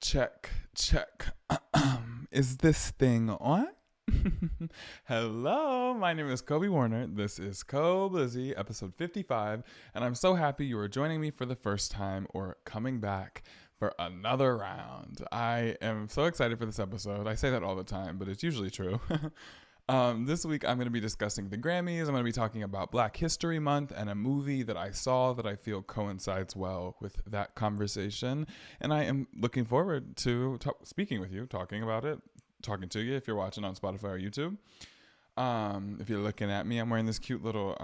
Check, check. Is this thing on? Hello, my name is Kobe Warner. This is Koblizzy, episode 55, and I'm so happy you are joining me for the first time or coming back for another round. I am so excited for this episode. I say that all the time, but it's usually true. This week, I'm going to be discussing the Grammys. I'm going to be talking about Black History Month and a movie that I saw that I feel coincides well with that conversation. And I am looking forward to speaking with you, talking about it, talking to you if you're watching on Spotify or YouTube. If you're looking at me, I'm wearing this cute little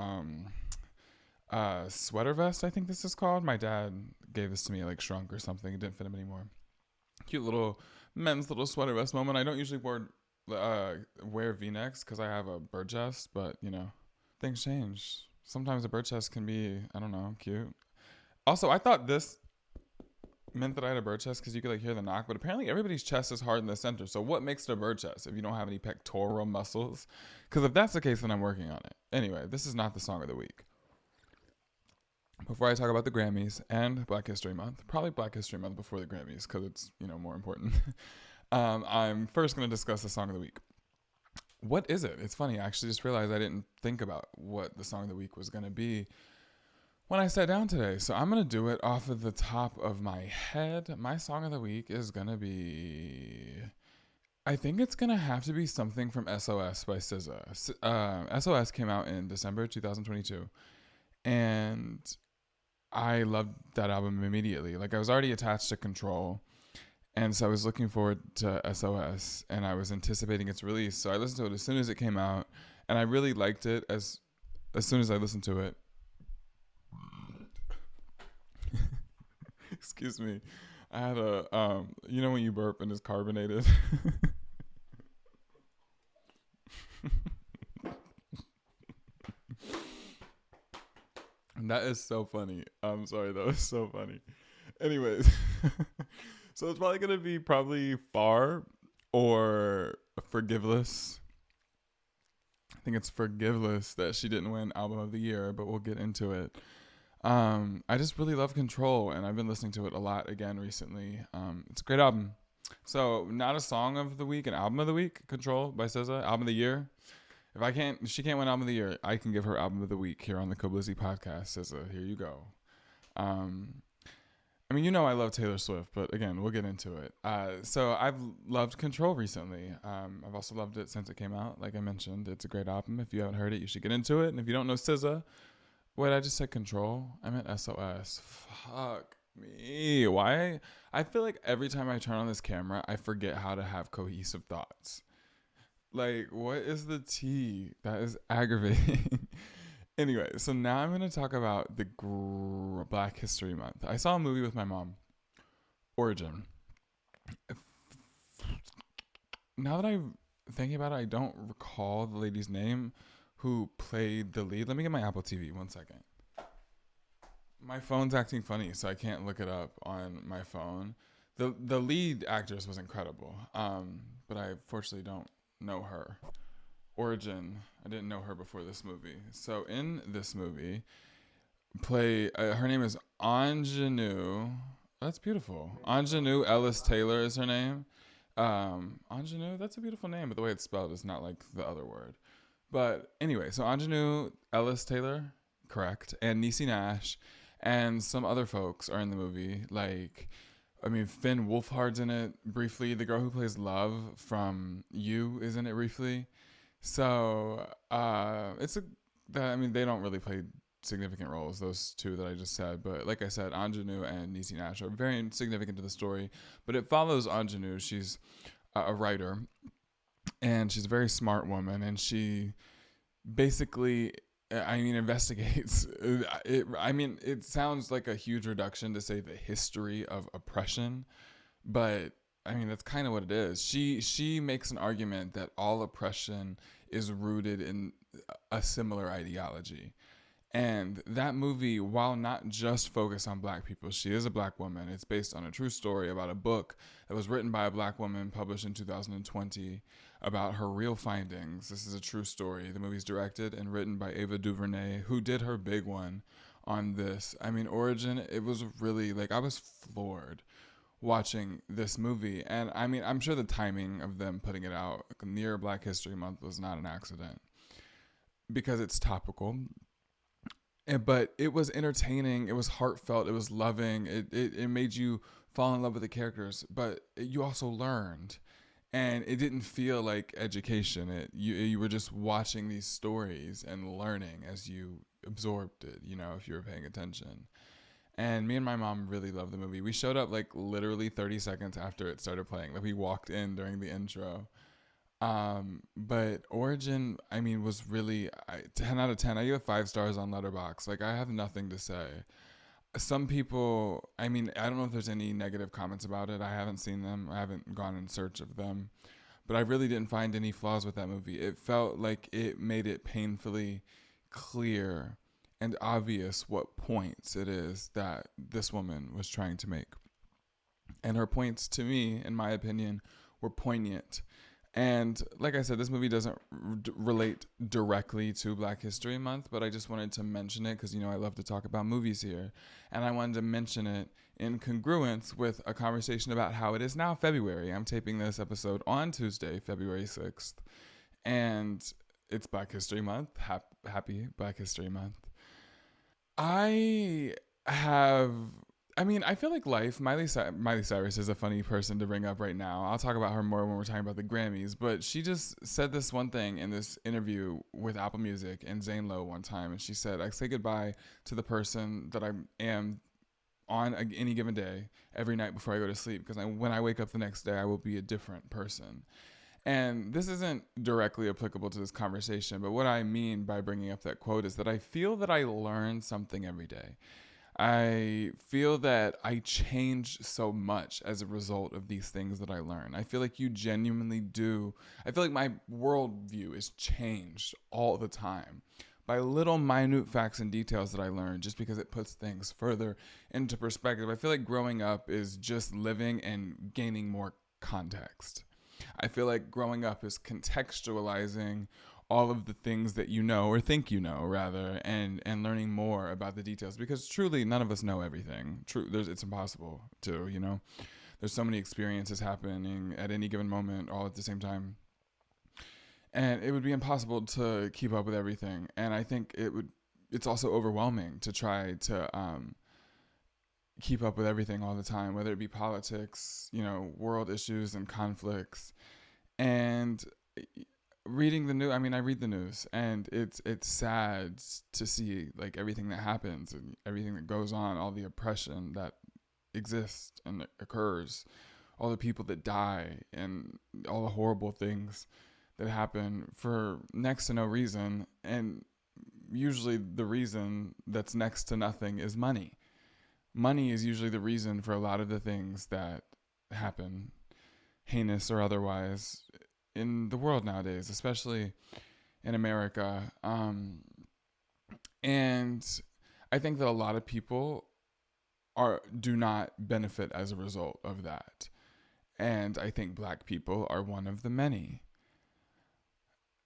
sweater vest, I think this is called. My dad gave this to me, like shrunk or something. It didn't fit him anymore. Cute little men's little sweater vest moment. I don't usually wear V-necks because I have a bird chest, but things change. Sometimes a bird chest can be, I don't know, cute. Also, I thought this meant that I had a bird chest because you could hear the knock, but apparently everybody's chest is hard in the center. So what makes it a bird chest if you don't have any pectoral muscles? Because if that's the case, then I'm working on it. Anyway, this is not the song of the week. Before I talk about the Grammys and Black History Month, probably Black History Month before the Grammys because it's, more important. I'm first going to discuss the song of the week. What is it? It's funny. I actually just realized I didn't think about what the song of the week was going to be when I sat down today. So I'm going to do it off of the top of my head. My song of the week is going to be, I think it's going to have to be something from SOS by SZA. SOS came out in December 2022. And I loved that album immediately. I was already attached to Control. And so I was looking forward to SOS, and I was anticipating its release. So I listened to it as soon as it came out, and I really liked it as soon as I listened to it. Excuse me. I had a, when you burp and it's carbonated? That is so funny. I'm sorry, that was so funny. Anyways. So it's probably going to be Far or Forgiveless. I think it's Forgiveless that she didn't win Album of the Year, but we'll get into it. I just really love Control, and I've been listening to it a lot again recently. It's a great album. So not a song of the week, an album of the week, Control by SZA, album of the year. If she can't win album of the year, I can give her album of the week here on the Koblizzy podcast. SZA, here you go. I love Taylor Swift, but again, we'll get into it. So I've loved Control recently. I've also loved it since it came out. Like I mentioned, it's a great album. If you haven't heard it, you should get into it. And if you don't know SZA, wait, I just said Control? I meant SOS. Fuck me. Why? I feel like every time I turn on this camera, I forget how to have cohesive thoughts. What is the tea? That is aggravating. Anyway, so now I'm going to talk about the Black History Month. I saw a movie with my mom, Origin. Now that I'm thinking about it, I don't recall the lady's name who played the lead. Let me get my Apple TV, 1 second. My phone's acting funny, so I can't look it up on my phone. The lead actress was incredible, but I fortunately don't know her. Origin. I didn't know her before this movie. So in this movie, her name is Ingenue. That's beautiful. Ingenue Ellis Taylor is her name. Ingenue, that's a beautiful name, but the way it's spelled is not like the other word. But anyway, so Ingenue Ellis Taylor, correct, and Niecy Nash, and some other folks are in the movie. Finn Wolfhard's in it briefly. The girl who plays Love from You is in it briefly. So they don't really play significant roles, those two that I just said. But like I said, Ingenue and Niecy Nash are very significant to the story. But it follows Ingenue. She's a writer, and she's a very smart woman, and she basically, investigates. It sounds like a huge reduction to say the history of oppression, but that's kind of what it is. She makes an argument that all oppression is rooted in a similar ideology. And that movie, while not just focused on Black people, she is a Black woman. It's based on a true story about a book that was written by a Black woman, published in 2020, about her real findings. This is a true story. The movie's directed and written by Ava DuVernay, who did her big one on this. Origin, it was really, I was floored watching this movie. And I mean, I'm sure the timing of them putting it out near Black History Month was not an accident because it's topical. But it was entertaining, it was heartfelt, it was loving, it made you fall in love with the characters, but you also learned. And it didn't feel like education. You were just watching these stories and learning as you absorbed it, if you were paying attention. And me and my mom really loved the movie. We showed up like literally 30 seconds after it started playing. Like we walked in during the intro. But Origin, I mean, was really 10 out of 10. I give it 5 stars on Letterboxd. Like I have nothing to say. Some people, I mean, I don't know if there's any negative comments about it. I haven't seen them. I haven't gone in search of them. But I really didn't find any flaws with that movie. It felt like it made it painfully clear and obvious what points it is that this woman was trying to make. And her points, to me, in my opinion, were poignant. And like I said, this movie doesn't relate directly to Black History Month, but I just wanted to mention it because, I love to talk about movies here. And I wanted to mention it in congruence with a conversation about how it is now February. I'm taping this episode on Tuesday, February 6th. And it's Black History Month. Happy Black History Month. I feel like life, Miley Cyrus is a funny person to bring up right now. I'll talk about her more when we're talking about the Grammys, but she just said this one thing in this interview with Apple Music and Zane Lowe one time, and she said, I say goodbye to the person that I am on any given day every night before I go to sleep, because when I wake up the next day, I will be a different person. And this isn't directly applicable to this conversation, but what I mean by bringing up that quote is that I feel that I learn something every day. I feel that I change so much as a result of these things that I learn. I feel like you genuinely do. I feel like my worldview is changed all the time by little minute facts and details that I learn, just because it puts things further into perspective. I feel like growing up is just living and gaining more context. I feel like growing up is contextualizing all of the things that you know, or think you know rather, and learning more about the details, because truly none of us know everything. It's impossible to, there's so many experiences happening at any given moment all at the same time. And it would be impossible to keep up with everything. And I think it's also overwhelming to try to keep up with everything all the time, whether it be politics, world issues and conflicts. And reading the news, I read the news, and it's sad to see like everything that happens and everything that goes on, all the oppression that exists and occurs, all the people that die, and all the horrible things that happen for next to no reason. And usually the reason that's next to nothing is money. Money is usually the reason for a lot of the things that happen, heinous or otherwise, in the world nowadays, especially in America. And I think that a lot of people do not benefit as a result of that. And I think Black people are one of the many.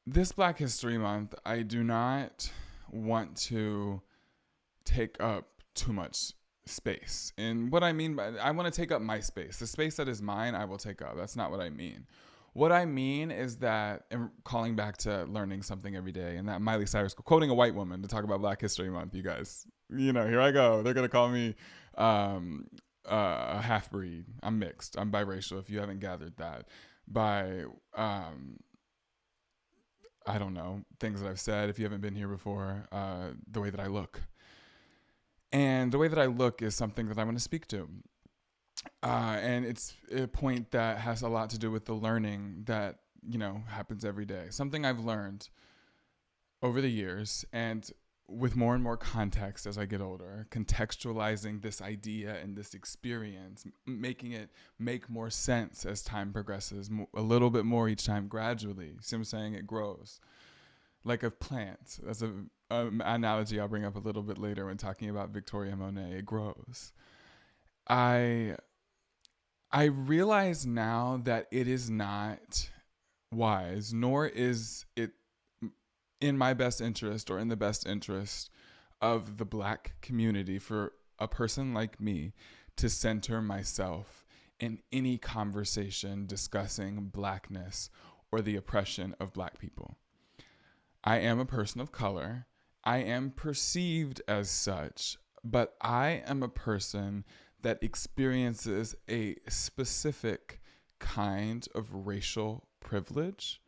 This Black History Month, I do not want to take up too much space. And what I mean by, I want to take up my space. The space that is mine, I will take up. That's not what I mean. What I mean is that, and calling back to learning something every day, and that Miley Cyrus quoting a white woman to talk about Black History Month, you guys, here I go. They're going to call me a half-breed. I'm mixed. I'm biracial, if you haven't gathered that, by, I don't know, things that I've said, if you haven't been here before, the way that I look. And the way that I look is something that I want to speak to. And it's a point that has a lot to do with the learning that, happens every day. Something I've learned over the years, and with more and more context as I get older, contextualizing this idea and this experience, making it make more sense as time progresses, a little bit more each time, gradually. See what I'm saying? It grows. Like a plant. That's an analogy I'll bring up a little bit later when talking about Victoria Monet. It grows. I realize now that it is not wise, nor is it in my best interest or in the best interest of the Black community, for a person like me to center myself in any conversation discussing blackness or the oppression of black people. I am a person of color. I am perceived as such, but I am a person that experiences a specific kind of racial privilege.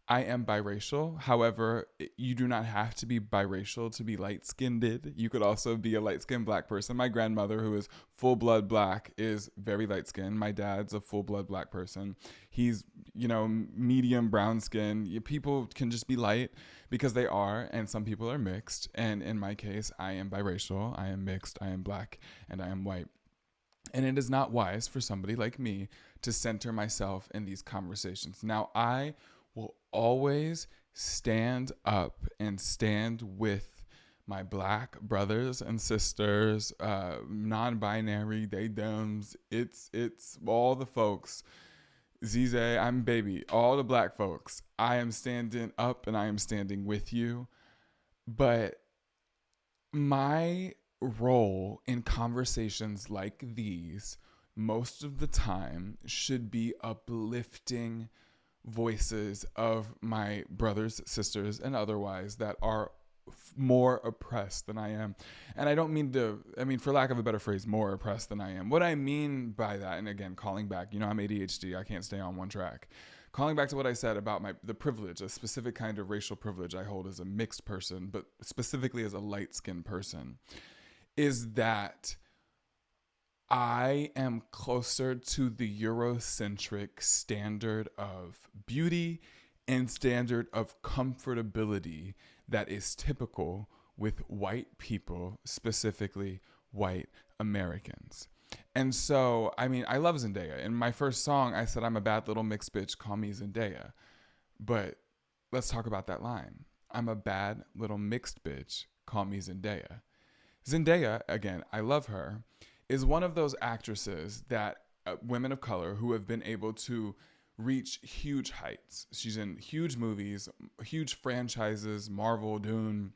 I am biracial. However, you do not have to be biracial to be light skinned. You could also be a light skinned black person. My grandmother, who is full blood black, is very light skinned. My dad's a full blood black person. He's, medium brown skin. People can just be light because they are, and some people are mixed. And in my case, I am biracial. I am mixed. I am black, and I am white. And it is not wise for somebody like me to center myself in these conversations. Now, I will always stand up and stand with my black brothers and sisters, non-binary, they dems, it's all the folks. Zize, I'm baby, all the black folks. I am standing up and I am standing with you. But my role in conversations like these most of the time should be uplifting voices of my brothers, sisters, and otherwise that are more oppressed than I am. And I don't mean for lack of a better phrase, more oppressed than I am. What I mean by that, and again, calling back, I'm ADHD, I can't stay on one track. Calling back to what I said about the privilege, a specific kind of racial privilege I hold as a mixed person, but specifically as a light-skinned person, is that I am closer to the Eurocentric standard of beauty and standard of comfortability that is typical with white people, specifically white Americans. And so, I love Zendaya. In my first song, I said, I'm a bad little mixed bitch, call me Zendaya. But let's talk about that line. I'm a bad little mixed bitch, call me Zendaya. Zendaya, again, I love her, is one of those actresses that women of color who have been able to reach huge heights. She's in huge movies, huge franchises, Marvel, Dune.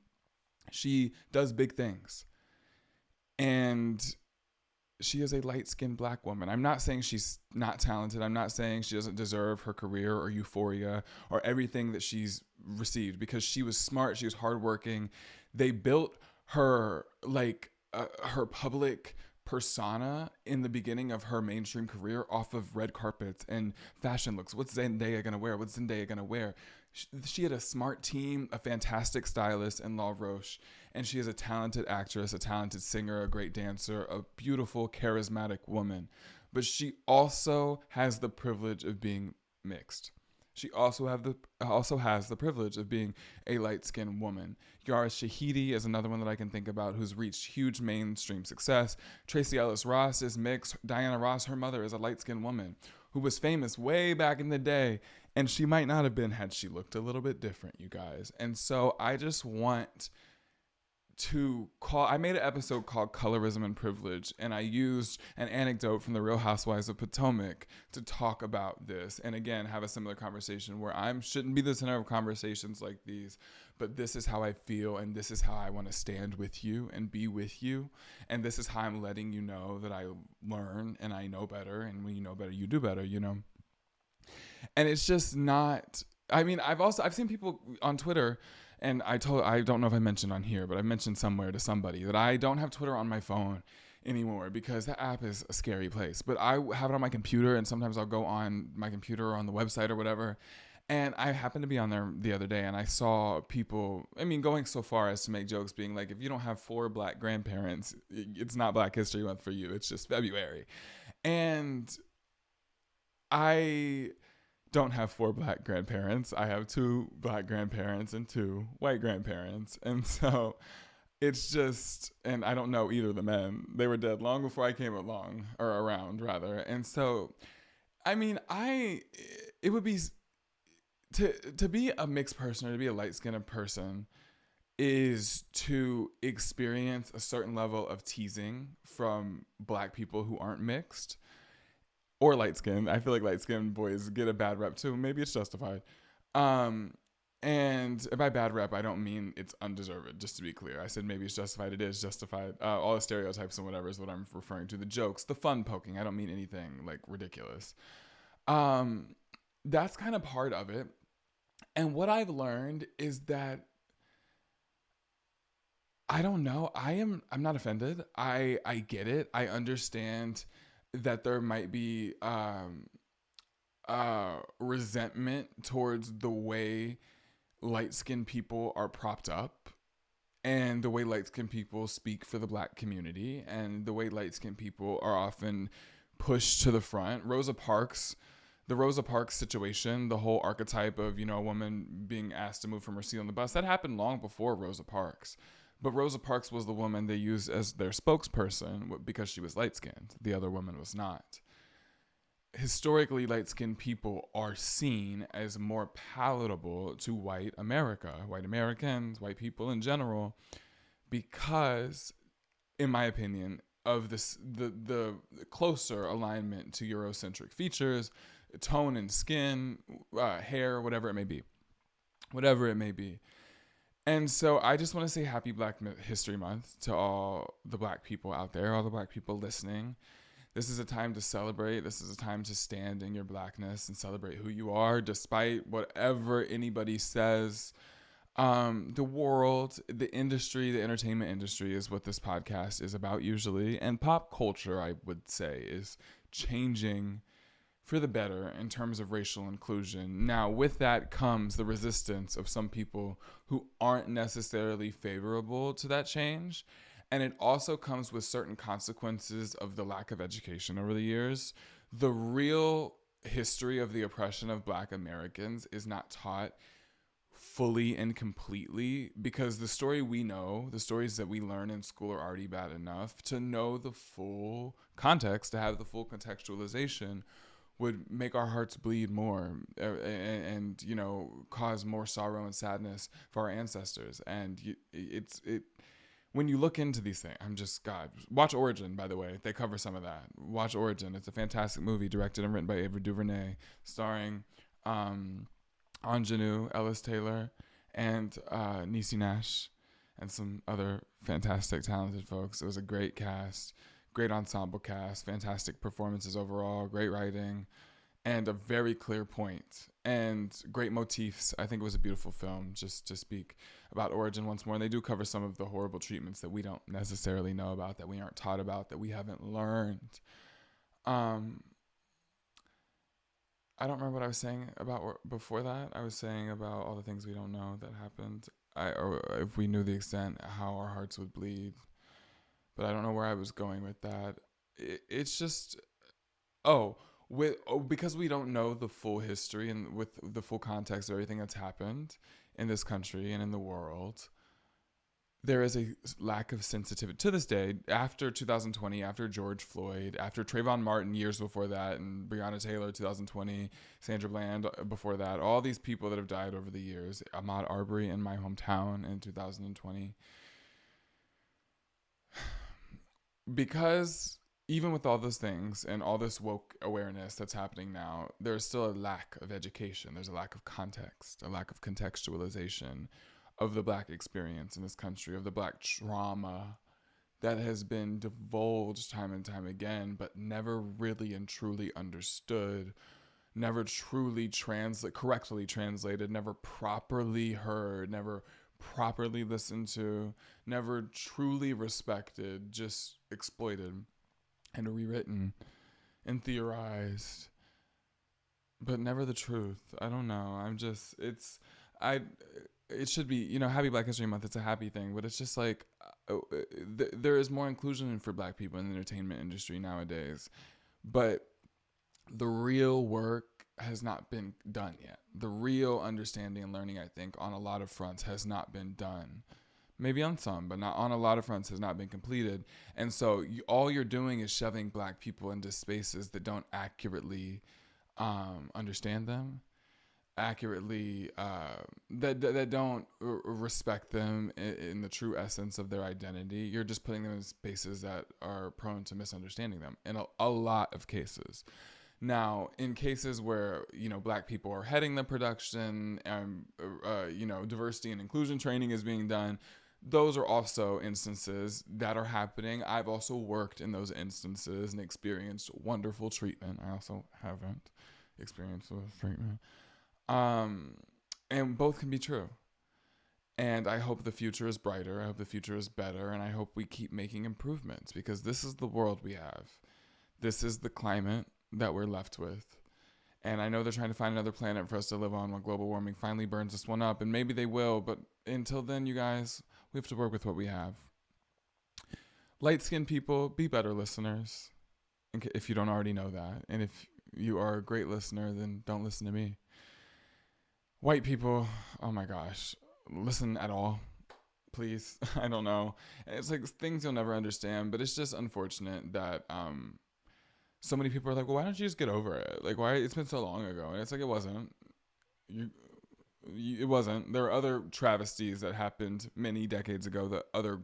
She does big things. And she is a light-skinned black woman. I'm not saying she's not talented. I'm not saying she doesn't deserve her career or euphoria or everything that she's received, because she was smart. She was hardworking. They built her her public persona in the beginning of her mainstream career off of red carpets and fashion looks. What's Zendaya gonna wear? What's Zendaya gonna wear? She had a smart team, a fantastic stylist in Law Roche, and she is a talented actress, a talented singer, a great dancer, a beautiful, charismatic woman. But she also has the privilege of being mixed. She also has the privilege of being a light-skinned woman. Yara Shahidi is another one that I can think about who's reached huge mainstream success. Tracee Ellis Ross is mixed. Diana Ross, her mother, is a light-skinned woman who was famous way back in the day, and she might not have been had she looked a little bit different, you guys. And so I just want I made an episode called Colorism and Privilege, and I used an anecdote from the Real Housewives of Potomac to talk about this, and again, have a similar conversation where I shouldn't be the center of conversations like these, but this is how I feel, and this is how I want to stand with you and be with you, and this is how I'm letting you know that I learn and I know better, and when you know better, you do better, And it's just not, I've seen people on Twitter. And I don't know if I mentioned on here, but I mentioned somewhere to somebody that I don't have Twitter on my phone anymore because that app is a scary place. But I have it on my computer, and sometimes I'll go on my computer or on the website or whatever. And I happened to be on there the other day, and I saw people, going so far as to make jokes being like, if you don't have 4 black grandparents, it's not Black History Month for you. It's just February. And I don't have 4 black grandparents. I have 2 black grandparents and 2 white grandparents. And so it's just, and I don't know either of the men. They were dead long before I came along, or around rather. And so, it would be, to be a mixed person or to be a light-skinned person is to experience a certain level of teasing from black people who aren't mixed. Or light-skinned. I feel like light-skinned boys get a bad rep too. Maybe it's justified. And by bad rep, I don't mean it's undeserved, just to be clear. I said maybe it's justified. It is justified. All the stereotypes and whatever is what I'm referring to. The jokes, the fun poking. I don't mean anything like ridiculous. That's kind of part of it. And what I've learned is that I don't know. I'm not offended. I get it. I understand that there might be resentment towards the way light-skinned people are propped up and the way light-skinned people speak for the Black community and the way light-skinned people are often pushed to the front. The Rosa Parks situation, the whole archetype of, a woman being asked to move from her seat on the bus, that happened long before Rosa Parks. But Rosa Parks was the woman they used as their spokesperson because she was light-skinned. The other woman was not. Historically, light-skinned people are seen as more palatable to white America, white Americans, white people in general, because, in my opinion, of this the closer alignment to Eurocentric features, tone and skin, hair, whatever it may be. And so I just want to say happy Black History Month to all the Black people out there, all the Black people listening. This is a time to celebrate. This is a time to stand in your Blackness and celebrate who you are, despite whatever anybody says. The world, the industry, the entertainment industry is what this podcast is about usually. And pop culture, I would say, is changing for the better in terms of racial inclusion. Now, with that comes the resistance of some people who aren't necessarily favorable to that change. And it also comes with certain consequences of the lack of education over the years. The real history of the oppression of Black Americans is not taught fully and completely because the story we know, the stories that we learn in school are already bad enough. To know the full context, to have the full contextualization would make our hearts bleed more and cause more sorrow and sadness for our ancestors. And when you look into these things, watch Origin, by the way. They cover some of that. Watch Origin. It's a fantastic movie directed and written by Ava DuVernay, starring Ingenue, Ellis Taylor, and Niecy Nash, and some other fantastic, talented folks. It was a great cast, great ensemble cast, fantastic performances overall, great writing, and a very clear point, and great motifs. I think it was a beautiful film, just to speak about Origin once more. And they do cover some of the horrible treatments that we don't necessarily know about, that we aren't taught about, that we haven't learned. I don't remember what I was saying about before that. I was saying about all the things we don't know that happened. Or if we knew the extent, how our hearts would bleed. But I don't know where I was going with that. It's just, because we don't know the full history and with the full context of everything that's happened in this country and in the world, there is a lack of sensitivity to this day. After 2020, after George Floyd, after Trayvon Martin years before that, and Breonna Taylor 2020, Sandra Bland before that, all these people that have died over the years, Ahmaud Arbery in my hometown in 2020. Because even with all those things and all this woke awareness that's happening now, there's still a lack of education. There's a lack of context, a lack of contextualization of the Black experience in this country, of the Black trauma that has been divulged time and time again, but never really and truly understood, never truly correctly translated, never properly heard, never properly listened to, never truly respected, just exploited and rewritten and theorized, but never the truth. I don't know. It should be, Happy Black History Month. It's a happy thing, but it's just like there is more inclusion for Black people in the entertainment industry nowadays, but the real work has not been done yet. The real understanding and learning, I think, on a lot of fronts has not been done. Maybe on some, but not on a lot of fronts, has not been completed. And so all you're doing is shoving Black people into spaces that don't accurately understand them, accurately that don't respect them in the true essence of their identity. You're just putting them in spaces that are prone to misunderstanding them in a lot of cases. Now, in cases where, Black people are heading the production and, diversity and inclusion training is being done, those are also instances that are happening. I've also worked in those instances and experienced wonderful treatment. I also haven't experienced those treatment. And both can be true. And I hope the future is brighter. I hope the future is better. And I hope we keep making improvements, because this is the world we have. This is the climate that we're left with. And I know they're trying to find another planet for us to live on when global warming finally burns this one up. And maybe they will. But until then, you guys, we have to work with what we have. Light-skinned people, be better listeners, if you don't already know that. And if you are a great listener, then don't listen to me. White people, oh my gosh, listen at all, please. I don't know. It's like things you'll never understand, but it's just unfortunate that so many people are like, well, why don't you just get over it? Like, why? It's been so long ago. And it's like, it wasn't. It wasn't. There are other travesties that happened many decades ago that other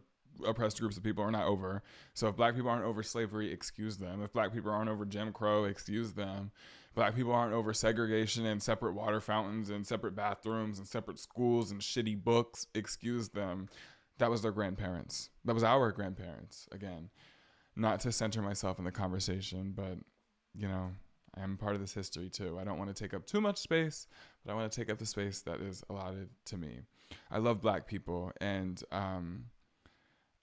oppressed groups of people are not over. So if Black people aren't over slavery, excuse them. If Black people aren't over Jim Crow, excuse them. Black people aren't over segregation and separate water fountains and separate bathrooms and separate schools and shitty books, excuse them. That was their grandparents. That was our grandparents, again. Not to center myself in the conversation, but, I am part of this history too. I don't want to take up too much space, but I want to take up the space that is allotted to me. I love Black people, and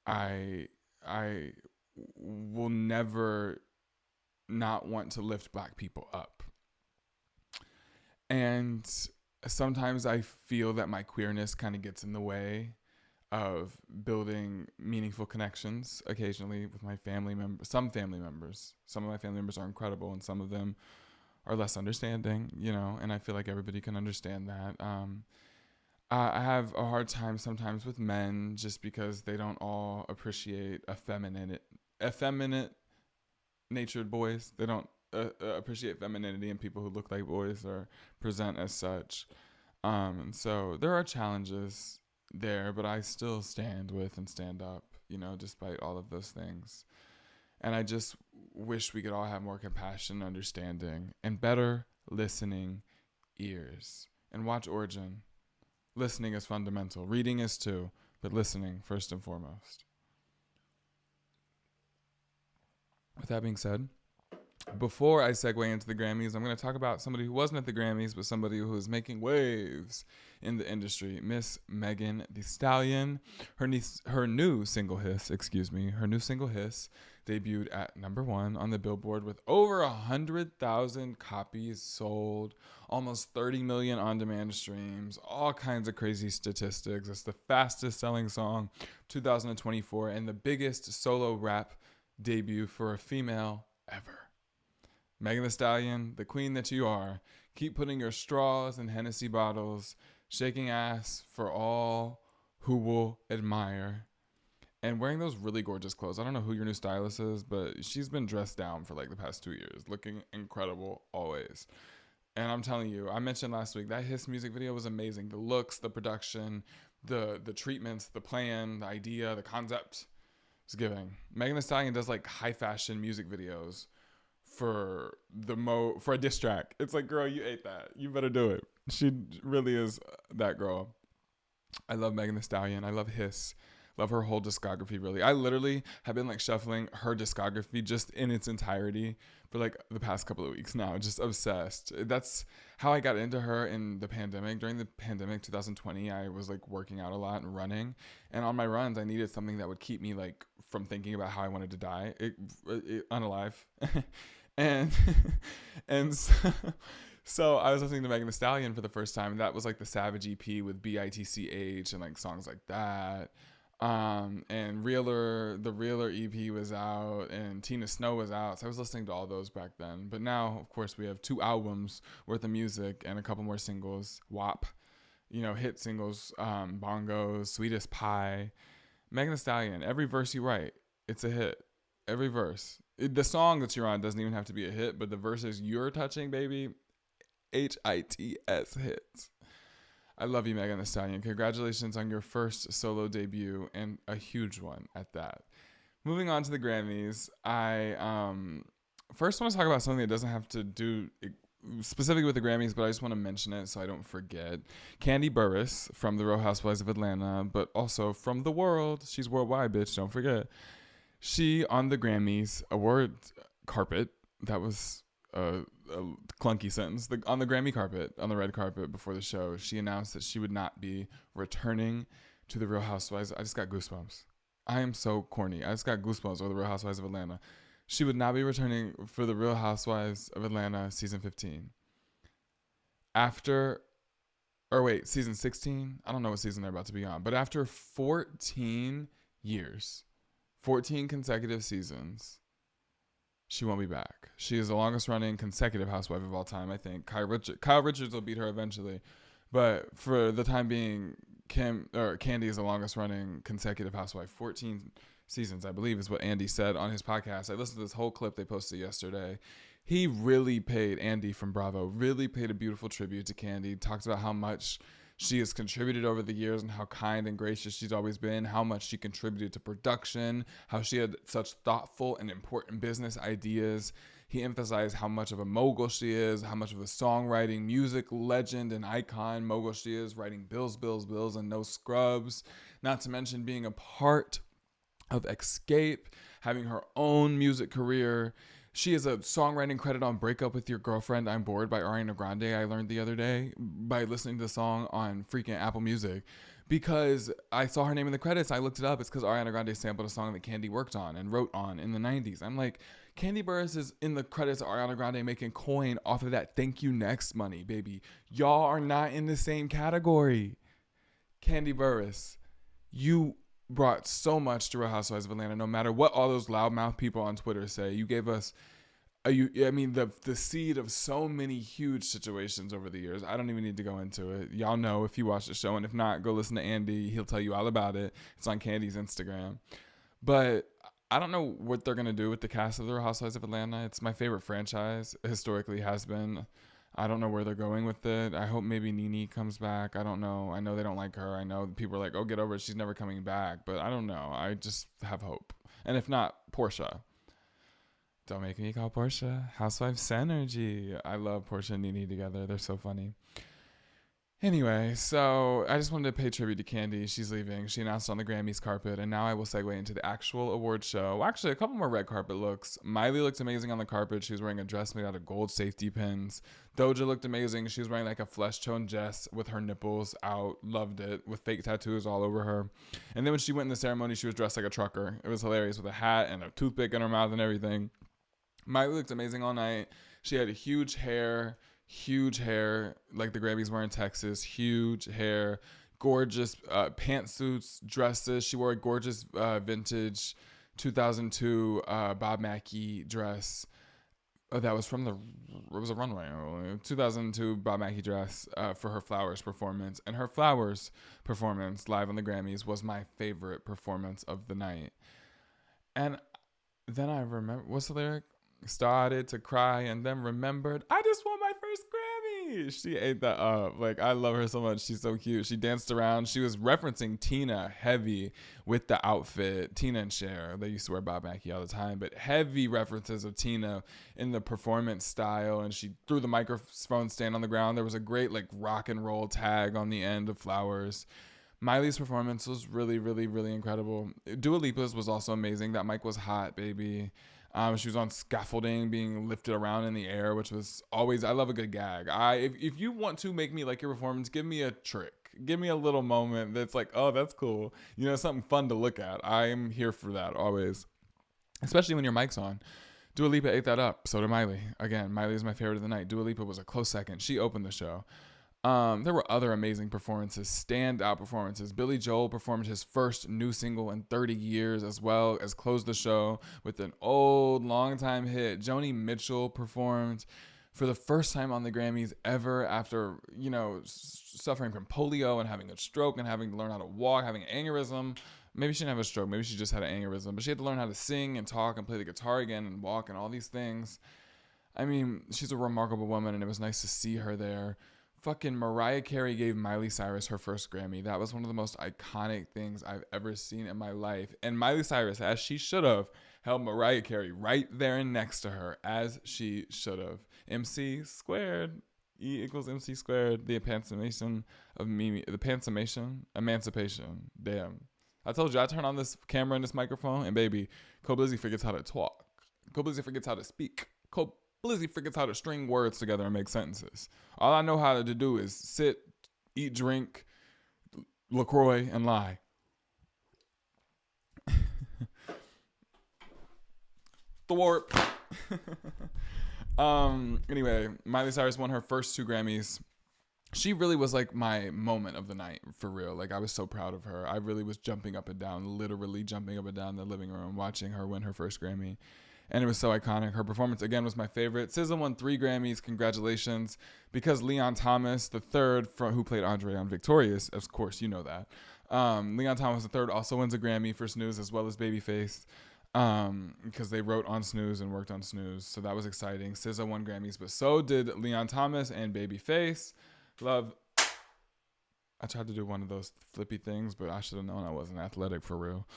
I will never not want to lift Black people up. And sometimes I feel that my queerness kind of gets in the way of building meaningful connections occasionally with my family members. Some family members. Some of my family members are incredible, and some of them are less understanding, and I feel like everybody can understand that. I have a hard time sometimes with men just because they don't all appreciate effeminate natured boys. They don't appreciate femininity in people who look like boys or present as such. And so there are challenges there, but I still stand with and stand up, despite all of those things. And I just wish we could all have more compassion, understanding, and better listening ears. And watch Origin. Listening is fundamental. Reading is too, but listening first and foremost. With that being said, before I segue into the Grammys, I'm going to talk about somebody who wasn't at the Grammys, but somebody who is making waves in the industry, Miss Megan Thee Stallion. Her new single, Hiss, debuted at number 1 on the Billboard with over 100,000 copies sold, almost 30 million on-demand streams, all kinds of crazy statistics. It's the fastest selling song 2024 and the biggest solo rap debut for a female ever. Megan Thee Stallion, the queen that you are, keep putting your straws in Hennessy bottles, shaking ass for all who will admire, and wearing those really gorgeous clothes. I don't know who your new stylist is, but she's been dressed down for like the past 2 years, looking incredible always. And I'm telling you, I mentioned last week, that Hiss music video was amazing. The looks, the production, the treatments, the plan, the idea, the concept was giving. Megan Thee Stallion does like high fashion music videos for a diss track. It's like, girl, you ate that. You better do it. She really is that girl. I love Megan Thee Stallion. I love Hiss. Love her whole discography, really. I literally have been like shuffling her discography just in its entirety for like the past couple of weeks now. Just obsessed. That's how I got into her in the pandemic. During the pandemic, 2020, I was like working out a lot and running. And on my runs, I needed something that would keep me like from thinking about how I wanted to die, unalive. and so I was listening to Megan Thee Stallion for the first time. And that was like the Savage EP with BITCH and like songs like that. And the Realer EP was out, and Tina Snow was out. So I was listening to all those back then. But now, of course, we have 2 albums worth of music and a couple more singles. WAP, hit singles, Bongos, Sweetest Pie. Megan Thee Stallion, every verse you write, it's a hit. Every verse. The song that you're on doesn't even have to be a hit, but the verses you're touching, baby, HITS hits. I love you, Megan Thee Stallion. Congratulations on your first solo debut, and a huge one at that. Moving on to the Grammys, I first I want to talk about something that doesn't have to do specifically with the Grammys, but I just want to mention it so I don't forget. Kandi Burruss from The Real Housewives of Atlanta, but also from the world. She's worldwide, bitch. Don't forget. She, on the Grammys award carpet, that was a clunky sentence. On the Grammy carpet, on the red carpet before the show, she announced that she would not be returning to The Real Housewives. I just got goosebumps. I am so corny. I just got goosebumps over The Real Housewives of Atlanta. She would not be returning for The Real Housewives of Atlanta season 15. Season 16? I don't know what season they're about to be on. But after 14 years, 14 consecutive seasons, she won't be back. She is the longest running consecutive housewife of all time, I think. Kyle Richards will beat her eventually. But for the time being, Kandi is the longest running consecutive housewife. 14 seasons, I believe, is what Andy said on his podcast. I listened to this whole clip they posted yesterday. He really paid, Andy from Bravo, really paid a beautiful tribute to Kandi. Talks about how much she has contributed over the years and how kind and gracious she's always been, how much she contributed to production, how she had such thoughtful and important business ideas. He emphasized how much of a mogul she is, how much of a songwriting, music legend and icon mogul she is, writing bills, and no scrubs. Not to mention being a part of Escape, having her own music career. She has a songwriting credit on Break Up With Your Girlfriend, I'm Bored by Ariana Grande, I learned the other day by listening to the song on freaking Apple Music. Because I saw her name in the credits, I looked it up. It's because Ariana Grande sampled a song that Kandi worked on and wrote on in the 90s. I'm like, Kandi Burruss is in the credits of Ariana Grande making coin off of that Thank You Next money, baby. Y'all are not in the same category. Kandi Burruss, you brought so much to Real Housewives of Atlanta. No matter what all those loudmouth people on Twitter say, you gave us the seed of so many huge situations over the years. I don't even need to go into it. Y'all know if you watch the show, and if not, go listen to Andy. He'll tell you all about it. It's on Kandi's Instagram. But I don't know what they're going to do with the cast of The Real Housewives of Atlanta. It's my favorite franchise. Historically has been. I don't know where they're going with it. I hope maybe Nene comes back. I don't know. I know they don't like her. I know people are like, oh, get over it. She's never coming back. But I don't know. I just have hope. And if not, Portia. Don't make me call Portia Housewife Synergy. I love Portia and Nene together. They're so funny. Anyway, so I just wanted to pay tribute to Kandi. She's leaving. She announced on the Grammys carpet, and now I will segue into the actual award show. Well, actually, a couple more red carpet looks. Miley looked amazing on the carpet. She was wearing a dress made out of gold safety pins. Doja looked amazing. She was wearing like a flesh tone dress with her nipples out. Loved it, with fake tattoos all over her. And then when she went in the ceremony, she was dressed like a trucker. It was hilarious, with a hat and a toothpick in her mouth and everything. Miley looked amazing all night. She had huge hair, like the Grammys were in Texas. Huge hair, gorgeous pantsuits, dresses. She wore a gorgeous vintage 2002 Bob Mackie dress. That was from it was a runway. 2002 Bob Mackie dress for her Flowers performance. And her Flowers performance live on the Grammys was my favorite performance of the night. And then I remember, what's the lyric? Started to cry and then remembered, I just won my first Grammy. She ate that up. Like, I love her so much. She's so cute. She danced around. She was referencing Tina heavy with the outfit. Tina and Cher, they used to wear Bob Mackie all the time, but heavy references of Tina in the performance style. And she threw the microphone stand on the ground. There was a great like rock and roll tag on the end of Flowers. Miley's performance was really, really, really incredible. Dua Lipa's was also amazing. That mic was hot, baby. She was on scaffolding being lifted around in the air, which was always, I love a good gag. If you want to make me like your performance, give me a trick. Give me a little moment that's like, oh, that's cool. You know, something fun to look at. I'm here for that always, especially when your mic's on. Dua Lipa ate that up. So did Miley. Again, Miley is my favorite of the night. Dua Lipa was a close second. She opened the show. There were other amazing performances, standout performances. Billy Joel performed his first new single in 30 years, as well as closed the show with an old, long-time hit. Joni Mitchell performed for the first time on the Grammys ever after, you know, suffering from polio and having a stroke and having to learn how to walk, having an aneurysm. Maybe she didn't have a stroke. Maybe she just had an aneurysm. But she had to learn how to sing and talk and play the guitar again and walk and all these things. I mean, she's a remarkable woman, and it was nice to see her there fucking Mariah Carey gave Miley Cyrus her first Grammy. That was one of the most iconic things I've ever seen in my life. And Miley Cyrus, as she should have, held Mariah Carey right there and next to her, as she should have. MC squared. E equals MC squared. The emancipation of Mimi. The emancipation. Damn. I told you, I turn on this camera and this microphone, and baby, koblizzy forgets how to talk. Koblizzy forgets how to speak. Koblizzy forgets how to string words together and make sentences. All I know how to do is sit, eat, drink, LaCroix, and lie. Thwart. Anyway, Miley Cyrus won her first 2 Grammys. She really was like my moment of the night, for real. Like, I was so proud of her. I really was jumping up and down, literally jumping up and down the living room, watching her win her first Grammy. And it was so iconic. Her performance, again, was my favorite. SZA won 3 Grammys. Congratulations. Because Leon Thomas, the third, who played Andre on Victorious, of course, you know that. Leon Thomas, the third, also wins a Grammy for Snooze, as well as Babyface. Because they wrote on Snooze and worked on Snooze. So that was exciting. SZA won Grammys, but so did Leon Thomas and Babyface. Love. I tried to do one of those flippy things, but I should have known I wasn't athletic for real.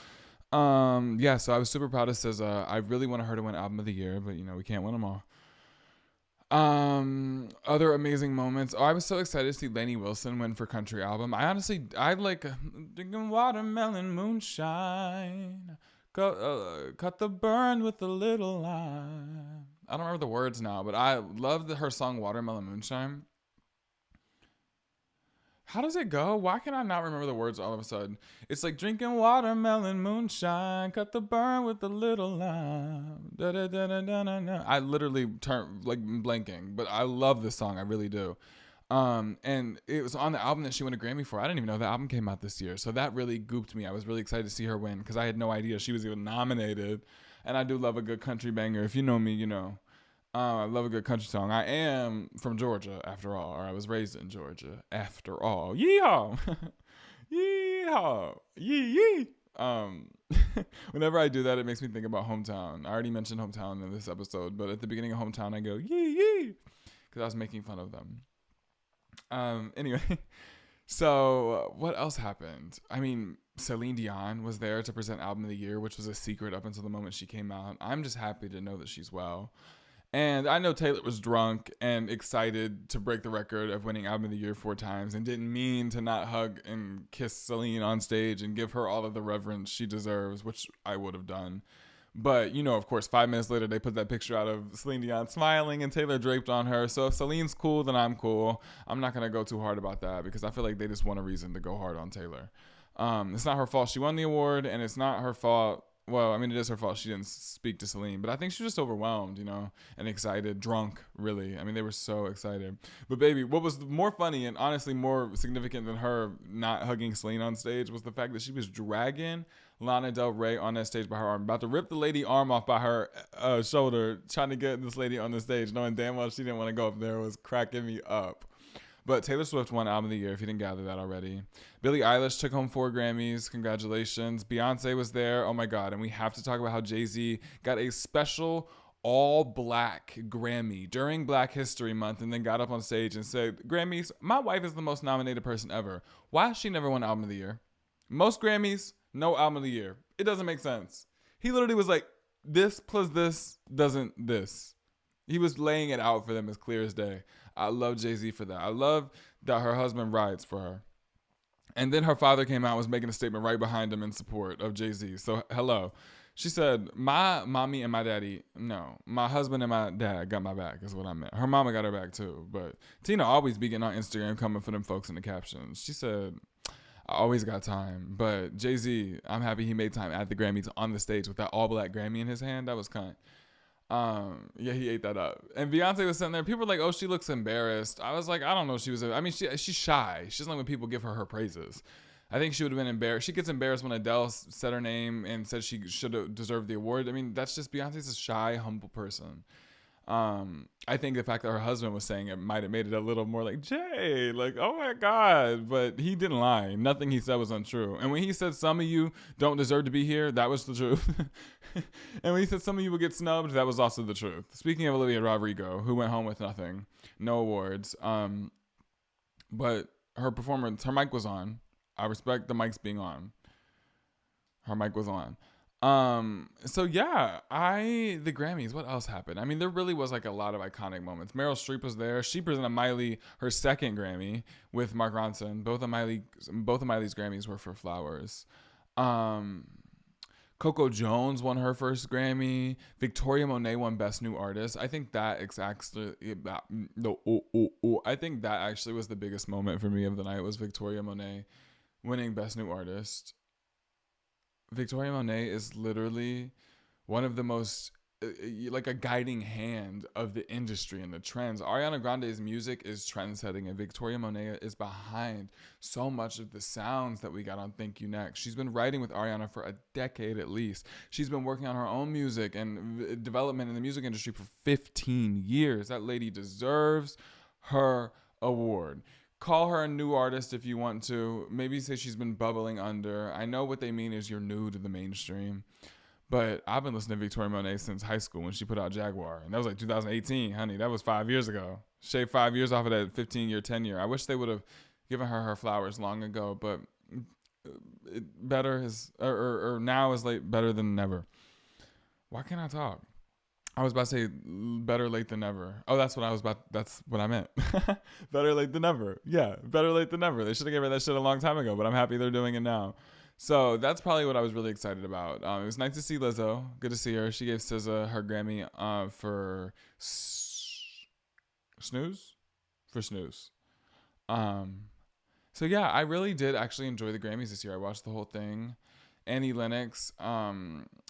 Yeah, so I was super proud of SZA. I really wanted her to win Album of the Year, but we can't win them all. Other amazing moments. I was so excited to see Lainey Wilson win for Country Album. I like drinking watermelon moonshine. Cut the burn with a little lime. I don't remember the words now, but I loved her song Watermelon Moonshine. How does it go? Why can I not remember the words all of a sudden? It's like drinking watermelon moonshine, cut the burn with a little lime. Da, da, da, da, da, da, da. I literally turned like blanking, but I love this song. I really do. And it was on the album that she won a Grammy for. I didn't even know the album came out this year. So that really gooped me. I was really excited to see her win because I had no idea she was even nominated. And I do love a good country banger. If you know me, you know. I love a good country song. I am from Georgia, after all, or I was raised in Georgia, after all. Yeehaw! Yeehaw! Yee! Whenever I do that, it makes me think about hometown. I already mentioned hometown in this episode, but at the beginning of hometown, I go, yee! Because I was making fun of them. Anyway, so what else happened? I mean, Celine Dion was there to present Album of the Year, which was a secret up until the moment she came out. I'm just happy to know that she's well. And I know Taylor was drunk and excited to break the record of winning Album of the Year 4 times and didn't mean to not hug and kiss Celine on stage and give her all of the reverence she deserves, which I would have done. But, of course, 5 minutes later, they put that picture out of Celine Dion smiling and Taylor draped on her. So if Celine's cool, then I'm cool. I'm not going to go too hard about that because I feel like they just want a reason to go hard on Taylor. It's not her fault she won the award, and it's not her fault. Well, I mean, it is her fault she didn't speak to Celine, but I think she was just overwhelmed, and excited, drunk, really. I mean, they were so excited. But baby, what was more funny and honestly more significant than her not hugging Celine on stage was the fact that she was dragging Lana Del Rey on that stage by her arm, about to rip the lady arm off by her shoulder, trying to get this lady on the stage, knowing damn well she didn't want to go up there. It was cracking me up. But Taylor Swift won Album of the Year, if you didn't gather that already. Billie Eilish took home 4 Grammys. Congratulations. Beyonce was there. Oh, my God. And we have to talk about how Jay-Z got a special all-black Grammy during Black History Month and then got up on stage and said, Grammys, my wife is the most nominated person ever. Why has she never won Album of the Year? Most Grammys, no Album of the Year. It doesn't make sense. He literally was like, this plus this doesn't this. He was laying it out for them as clear as day. I love Jay-Z for that. I love that her husband rides for her. And then her father came out and was making a statement right behind him in support of Jay-Z. So, hello. She said, my mommy and my daddy, no. My husband and my dad got my back is what I meant. Her mama got her back too. But Tina always be getting on Instagram coming for them folks in the captions. She said, I always got time. But Jay-Z, I'm happy he made time at the Grammys on the stage with that all-black Grammy in his hand. That was cunt. Yeah, he ate that up. And Beyonce was sitting there. People were like, oh, she looks embarrassed. I was like, I don't know. She's shy. She doesn't like when people give her praises. I think she would have been embarrassed. She gets embarrassed when Adele said her name and said she should have deserved the award. I mean, that's just Beyonce's a shy, humble person. I think the fact that her husband was saying it might have made it a little more like, Jay, like, oh my God. But he didn't lie. Nothing he said was untrue. And when he said some of you don't deserve to be here, that was the truth. And when he said some of you will get snubbed, that was also the truth. Speaking of Olivia Rodrigo, who went home with nothing, no awards. But her performance, her mic was on. I respect the mics being on. Her mic was on. So yeah, the Grammys, what else happened? I mean, there really was like a lot of iconic moments. Meryl Streep was there. She presented Miley her second Grammy with Mark Ronson. Both of Miley's Grammys were for Flowers. Um Coco Jones won her first Grammy. Victoria Monet won Best New Artist. I think that actually, I think that actually was the biggest moment for me of the night was Victoria Monet winning Best New Artist. Victoria Monet is literally one of the most like a guiding hand of the industry and the trends. Ariana Grande's music is trend setting, and Victoria Monet is behind so much of the sounds that we got on Thank You Next. She's been writing with Ariana for a decade at least. She's been working on her own music and development in the music industry for 15 years. That lady deserves her award. Call her a new artist if you want to. Maybe say she's been bubbling under. I know what they mean is you're new to the mainstream. But I've been listening to Victoria Monet since high school when she put out Jaguar. And that was like 2018, honey. That was 5 years ago. Shaved 5 years off of that 15-year tenure. I wish they would have given her flowers long ago. But better is, or now is late, better than never. Why can't I talk? I was about to say better late than never. Oh, that's what I meant. Better late than never. Yeah, better late than never. They should have given her that shit a long time ago, but I'm happy they're doing it now. So that's probably what I was really excited about. It was nice to see Lizzo. Good to see her. She gave SZA her Grammy for Snooze? For Snooze. So yeah, I really did actually enjoy the Grammys this year. I watched the whole thing. Annie Lennox,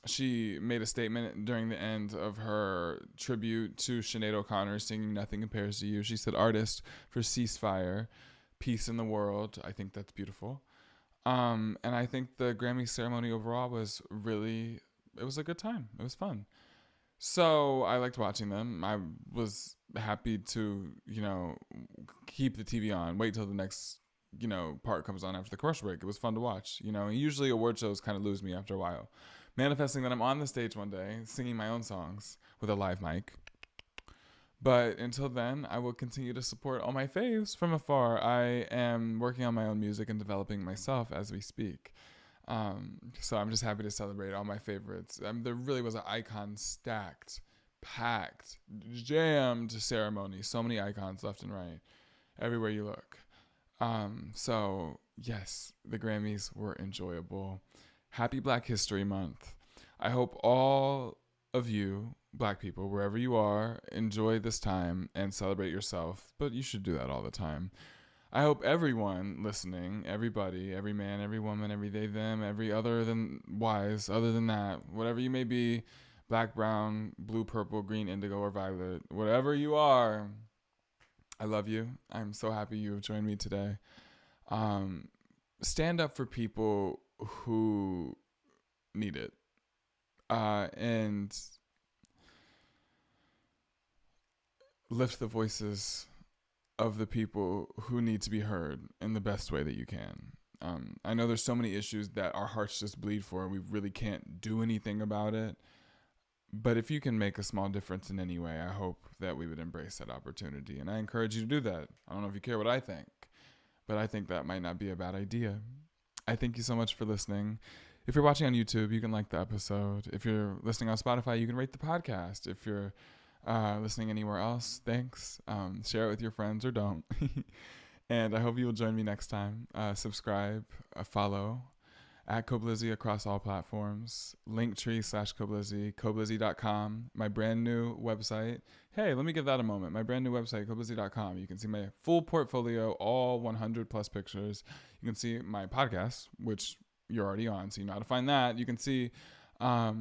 she made a statement during the end of her tribute to Sinead O'Connor singing Nothing Compares to You. She said, artist for ceasefire, peace in the world. I think that's beautiful. And I think the Grammy ceremony overall was it was a good time. It was fun. So I liked watching them. I was happy to, keep the TV on, wait till the next, part comes on after the commercial break. It was fun to watch, usually award shows kind of lose me after a while. Manifesting that I'm on the stage one day, singing my own songs with a live mic. But until then, I will continue to support all my faves from afar. I am working on my own music and developing myself as we speak. So I'm just happy to celebrate all my favorites. There really was an icon stacked, packed, jammed ceremony. So many icons left and right, everywhere you look. So yes, the Grammys were enjoyable. Happy Black History Month. I hope all of you Black people, wherever you are, enjoy this time and celebrate yourself, but you should do that all the time. I hope everyone listening, everybody, every man, every woman, every they, them, every other than wise, other than that, whatever you may be, black, brown, blue, purple, green, indigo, or violet, whatever you are, I love you. I'm so happy you have joined me today. Stand up for people who need it. And lift the voices of the people who need to be heard in the best way that you can. I know there's so many issues that our hearts just bleed for and we really can't do anything about it. But if you can make a small difference in any way, I hope that we would embrace that opportunity. And I encourage you to do that. I don't know if you care what I think, but I think that might not be a bad idea. I thank you so much for listening. If you're watching on YouTube, you can like the episode. If you're listening on Spotify, you can rate the podcast. If you're listening anywhere else, thanks. Share it with your friends or don't. And I hope you will join me next time. Subscribe, follow at koblizzy across all platforms. Linktree/koblizzy, koblizzy.com, my brand new website. Hey, let me give that a moment. My brand new website, koblizzy.com. You can see my full portfolio, all 100 plus pictures. You can see my podcast, which you're already on, so you know how to find that. You can see all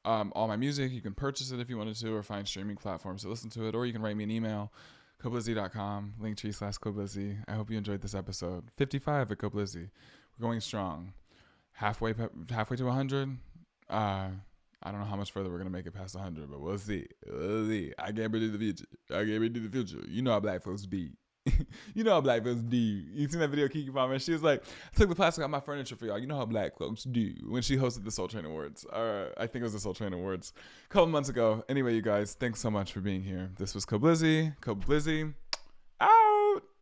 my music. You can purchase it if you wanted to, or find streaming platforms to listen to it, or you can write me an email, koblizzy.com, linktree/koblizzy. I hope you enjoyed this episode. 55 at Koblizzy. We're going strong. Halfway to 100. I don't know how much further we're gonna make it past 100, but we'll see. I can't predict the future. You know how black folks be. You know how black folks do. You seen that video of Kiki Palmer? She was like, I took the plastic out my furniture for y'all. You know how black folks do. When she hosted the Soul Train Awards. I think it was the Soul Train Awards a couple months ago. Anyway, you guys, thanks so much for being here. This was Koblizzy. Out.